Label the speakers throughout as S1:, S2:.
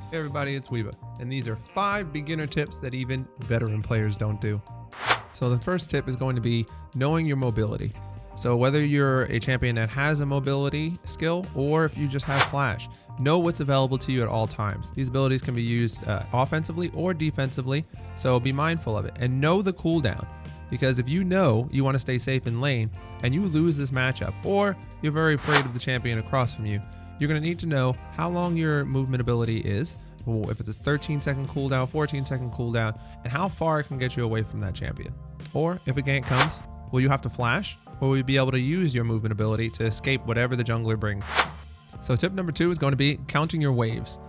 S1: Hey everybody, it's Weeba, and these are 5 beginner tips that even veteran players don't do. So the first tip is going to be knowing your mobility. So whether you're a champion that has a mobility skill or if you just have flash, know what's available to you at all times. These abilities can be used offensively or defensively, so be mindful of it and know the cooldown. Because if you know you want to stay safe in lane and you lose this matchup, or you're very afraid of the champion across from you, you're going to need to know how long your movement ability is, if it's a 13-second cooldown, 14-second cooldown, and how far it can get you away from that champion. Or if a gank comes, will you have to flash, or will you be able to use your movement ability to escape whatever the jungler brings? So tip number 2 is going to be counting your waves.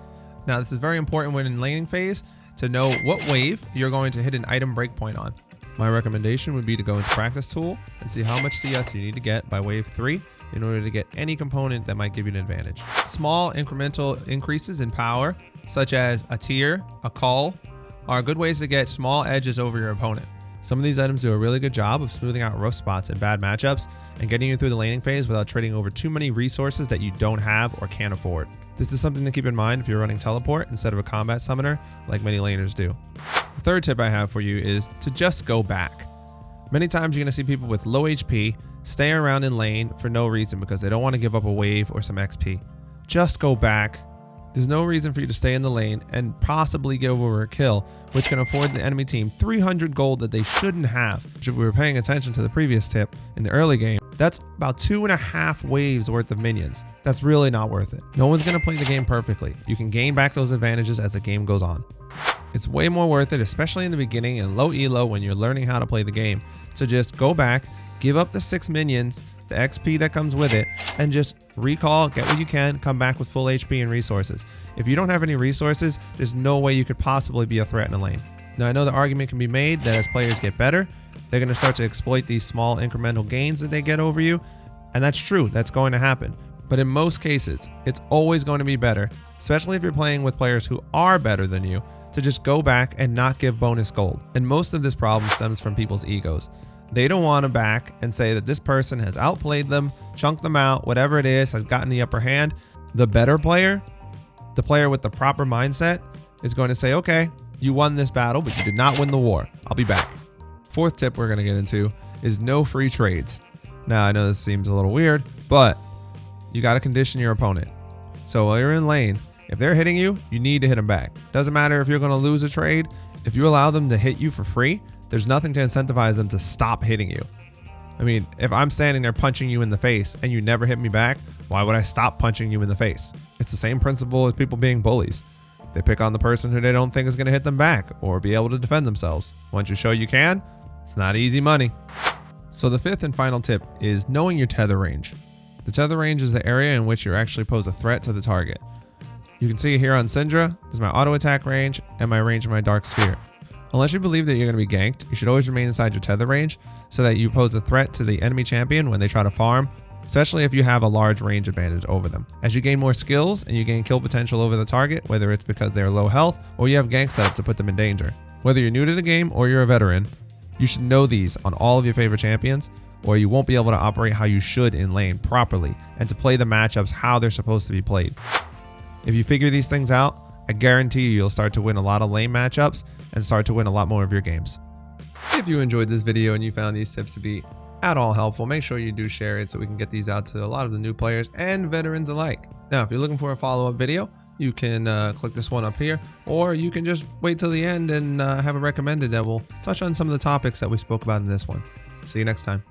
S1: Now this is very important when in laning phase to know what wave you're going to hit an item breakpoint on. My recommendation would be to go into practice tool and see how much CS you need to get by wave 3 in order to get any component that might give you an advantage. Small incremental increases in power, such as a tier, a call, are good ways to get small edges over your opponent. Some of these items do a really good job of smoothing out rough spots in bad matchups and getting you through the laning phase without trading over too many resources that you don't have or can't afford. This is something to keep in mind if you're running teleport instead of a combat summoner like many laners do. The third tip I have for you is to just go back. Many times you're going to see people with low HP stay around in lane for no reason because they don't want to give up a wave or some XP. Just go back. There's no reason for you to stay in the lane and possibly give over a kill, which can afford the enemy team 300 gold that they shouldn't have. Which, if we were paying attention to the previous tip in the early game, that's about 2.5 waves worth of minions. That's really not worth it. No one's going to play the game perfectly. You can gain back those advantages as the game goes on. It's way more worth it, especially in the beginning and low elo when you're learning how to play the game, to just go back, give up the 6 minions, the XP that comes with it, and just recall, get what you can, come back with full HP and resources. If you don't have any resources, there's no way you could possibly be a threat in a lane. Now I know the argument can be made that as players get better, they're going to start to exploit these small incremental gains that they get over you, and that's true, that's going to happen. But in most cases, it's always going to be better, especially if you're playing with players who are better than you, to just go back and not give bonus gold. And most of this problem stems from people's egos. They don't want to back and say that this person has outplayed them, chunked them out, whatever it is, has gotten the upper hand. The better player, the player with the proper mindset, is going to say, okay, you won this battle, but you did not win the war. I'll be back. Fourth tip we're going to get into is no free trades. Now, I know this seems a little weird, but you got to condition your opponent. So while you're in lane, if they're hitting you, you need to hit them back. Doesn't matter if you're going to lose a trade. If you allow them to hit you for free, there's nothing to incentivize them to stop hitting you. I mean, if I'm standing there punching you in the face and you never hit me back, why would I stop punching you in the face? It's the same principle as people being bullies. They pick on the person who they don't think is going to hit them back or be able to defend themselves. Once you show you can, it's not easy money. So the fifth and final tip is knowing your tether range. The tether range is the area in which you actually pose a threat to the target. You can see here on Syndra, this is my auto attack range and my range in my dark sphere. Unless you believe that you're going to be ganked, you should always remain inside your tether range so that you pose a threat to the enemy champion when they try to farm, especially if you have a large range advantage over them. As you gain more skills and you gain kill potential over the target, whether it's because they're low health or you have gank set up to put them in danger. Whether you're new to the game or you're a veteran, you should know these on all of your favorite champions, or you won't be able to operate how you should in lane properly and to play the matchups how they're supposed to be played. If you figure these things out, I guarantee you'll start to win a lot of lane matchups and start to win a lot more of your games. If you enjoyed this video and you found these tips to be at all helpful, make sure you do share it so we can get these out to a lot of the new players and veterans alike. Now, if you're looking for a follow-up video, you can click this one up here, or you can just wait till the end and have a recommended that will touch on some of the topics that we spoke about in this one. See you next time.